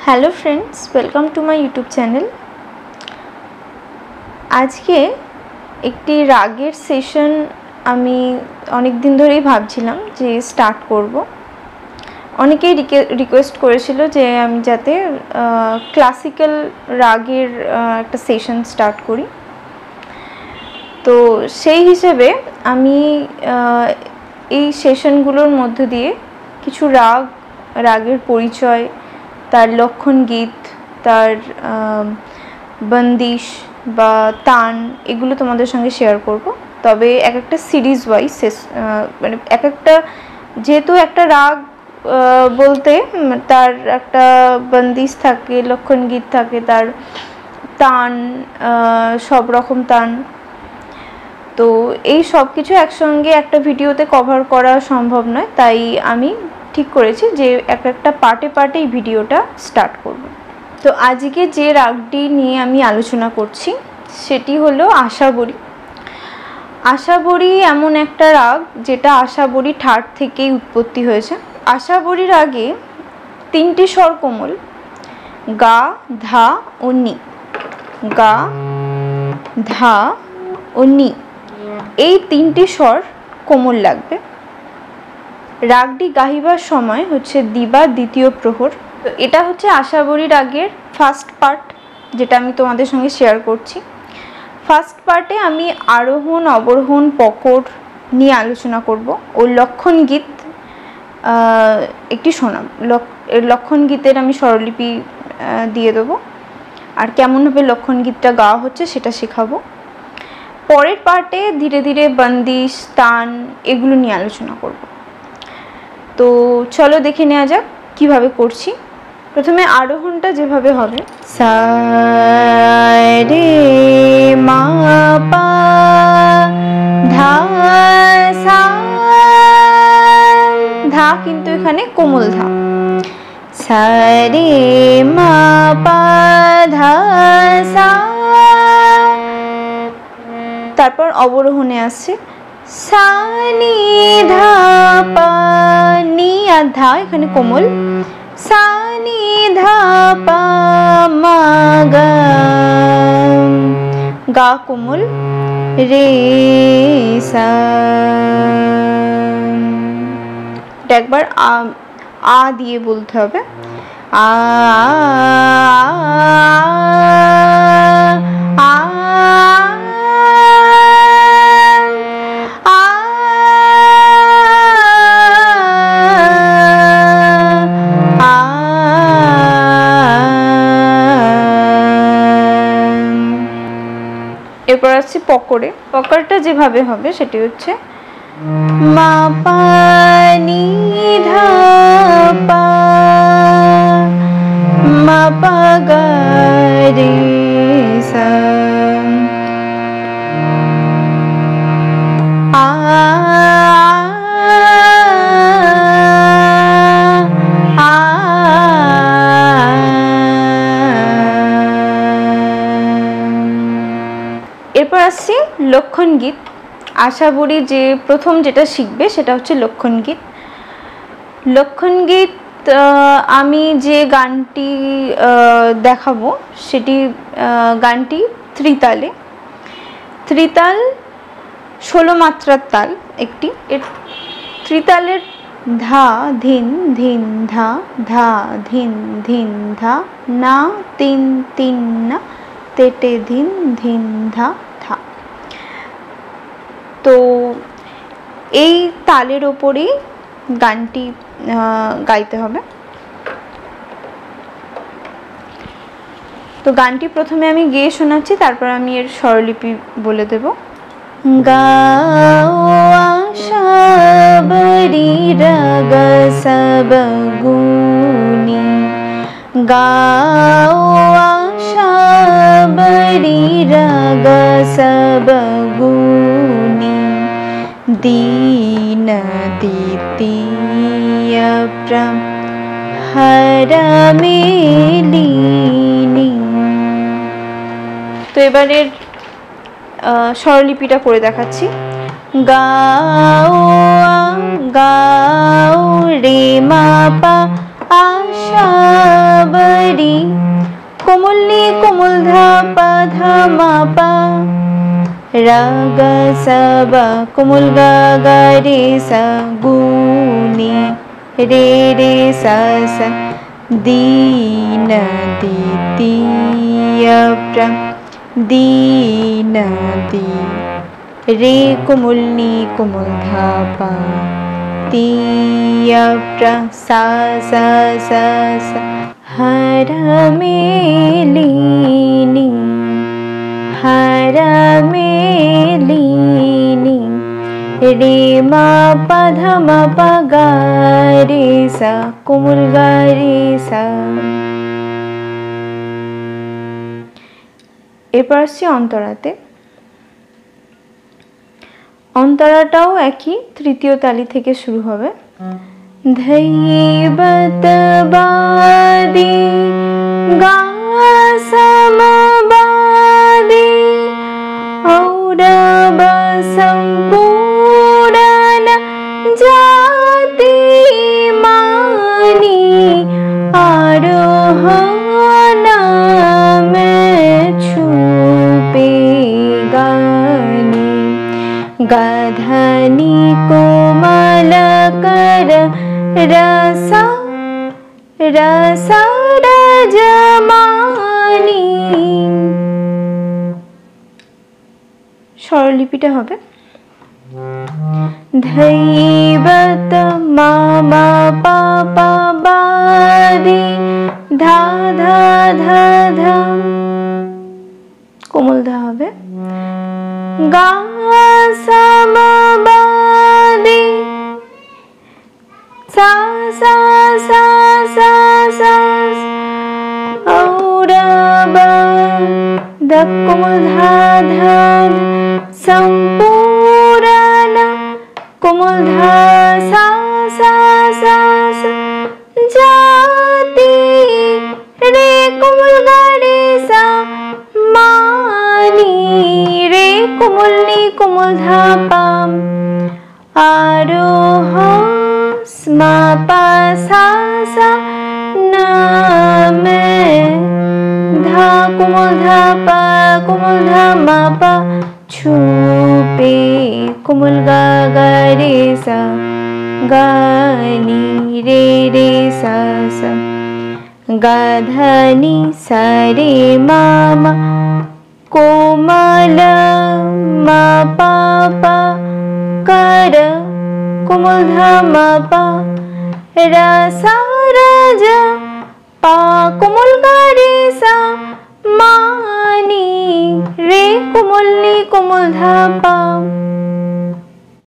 Hello friends, welcome to my YouTube channel. আজকে একটি রাগের সেশন আমি অনেক দিন ধরেই ভাবছিলাম যে স্টার্ট করব। অনেকেই রিকোয়েস্ট করেছিল যে আমি যাতে ক্লাসিক্যাল রাগের একটা সেশন স্টার্ট করি। তো সেই হিসেবে আমি এই সেশনগুলোর মধ্য দিয়ে কিছু রাগের পরিচয়, তার লক্ষণ গীত, তার বন্দিশ বা তান, এগুলো তোমাদের সঙ্গে শেয়ার করব। তবে এক একটা সিরিজ ওয়াইজ মানে এক একটা, যেহেতু একটা রাগ বলতে তার একটা বন্দিশ থাকে, লক্ষণ গীত থাকে, তার তান, সব রকম তান, তো এই সব কিছু একসঙ্গে একটা ভিডিওতে কভার করা সম্ভব নয়। তাই আমি ঠিক করেছি যে একটা পার্টে পার্টে এই ভিডিওটা স্টার্ট করব। তো আজকে যে রাগটি নিয়ে আমি আলোচনা করছি সেটি হলো আশাবরী। আশাবরী এমন একটা রাগ যেটা আশাবরী ঠাট থেকেই উৎপত্তি হয়েছে। আশাবরী রাগে তিনটি স্বর কোমল: গা, ধা ও নি। গা, ধা ও নি, এই তিনটি স্বর কোমল লাগবে। রাগটি গাহিবার সময় হচ্ছে দিবা দ্বিতীয় প্রহর। তো এটা হচ্ছে আশাবরী রাগের ফার্স্ট পার্ট, যেটা আমি তোমাদের সঙ্গে শেয়ার করছি। ফার্স্ট পার্টে আমি আরোহণ, অবরোহণ, পকর নিয়ে আলোচনা করব ও লক্ষণ গীত একটি শোনাব। লক্ষণ গীতের আমি স্বরলিপি দিয়ে দেবো, আর কেমনভাবে লক্ষণ গীতটা গাওয়া হচ্ছে সেটা শেখাবো। পরের পার্টে ধীরে ধীরে বন্দিশ, তান, এগুলো নিয়ে আলোচনা করব। তো চলো দেখে নেওয়া যাক কিভাবে করছি। প্রথমে আরোহণটা যেভাবে হবে, সা রে মা পা ধা সা, ধা কিন্তু এখানে কোমল ধা। সা রে মা পা ধা সা। তারপর অবরোহণে আসছে সা নি ধা পা নি, আর ধা এখানে কোমল। সা নি ধা পা মা গা, গা কোমল, রে সা। এটা একবার আ দিয়ে বলতে হবে। আ এরপর আসছি পকরে। পকরটা যেভাবে হবে সেটি হচ্ছে মা পা নি ধা পা মা পা গা রে সা। এরপর আসছি লক্ষণ গীত। আশাবরী যে প্রথম যেটা শিখবে সেটা হচ্ছে লক্ষণ গীত। লক্ষণ গীত আমি যে গানটি দেখাবো সেটি গানটি ত্রিতালে। ত্রিতাল 16 মাত্রার তাল একটি। এর ত্রিতালের ধা ধিন ধিন ধা, ধা ধিন ধিন ধা, না তিন তিন না, তেটে ধিন ধিন ধা ধা। তো এই তালের ওপরেই গানটি গাইতে হবে। তো গানটি প্রথমে আমি গেয়ে শোনাচ্ছি, তারপর আমি এর স্বরলিপি বলে দেব। গাও আশাবরী রাগ সব গুনি, গাও আশাবরী রাগ সব গুনি, দীন দ্বিতীয় প্রহর মেলিনী। তো এবারের স্বরলিপিটা করে দেখাচ্ছি। গাও গাও রে মা পা আশাবরী मा पा रा गा सा बा कोमल गा गा रे सा गुनी रे रे सा सा दीन द्वितीय प्र दीन दी रे कोमल नी कोमल धा पा तीय प्र सा सा सा सा हर मेलिनी हर मेलिनी रे मा पा ध मा पा गा रे सा कोमल गा रे सा। এরপর আসছি অন্তরাতে। অন্তরাটাও একই তৃতীয় তালি থেকে শুরু হবে। ধৈবত বাদি গা সমবাদি ঔরব সম্পূর্ণ জাতি মানি আরোহণ में छुपे गानी गाधनी कोमल कर रसा रसा रजमानी স্বরলিপিটা হবে ধৈবত মা মা পা পা বাদি ধা ধা ধা ধা কোমল ধা হবে গা সমবাদি সা সা সা সা সা ঔরব দ কোমল ধা ধা সম্পূর্ণ কোমল ধা সা সা সা সা জাতি রে কোমল গা রে সা মানি রে কোমল নি কোমল ধা পা আরোহ মা পা সা সা না মে ধা কোমল ধা পা কোমল ধা মা পা छुपे कोमल गा गा रे सा गानी रे रे सा सा गाधनी सा रे मा मा कोमल मा पा पा कर कोमल धा मा पा रा सा रज पा कोमल गा रे सा मानी रे कोमल नी कोमल धा पा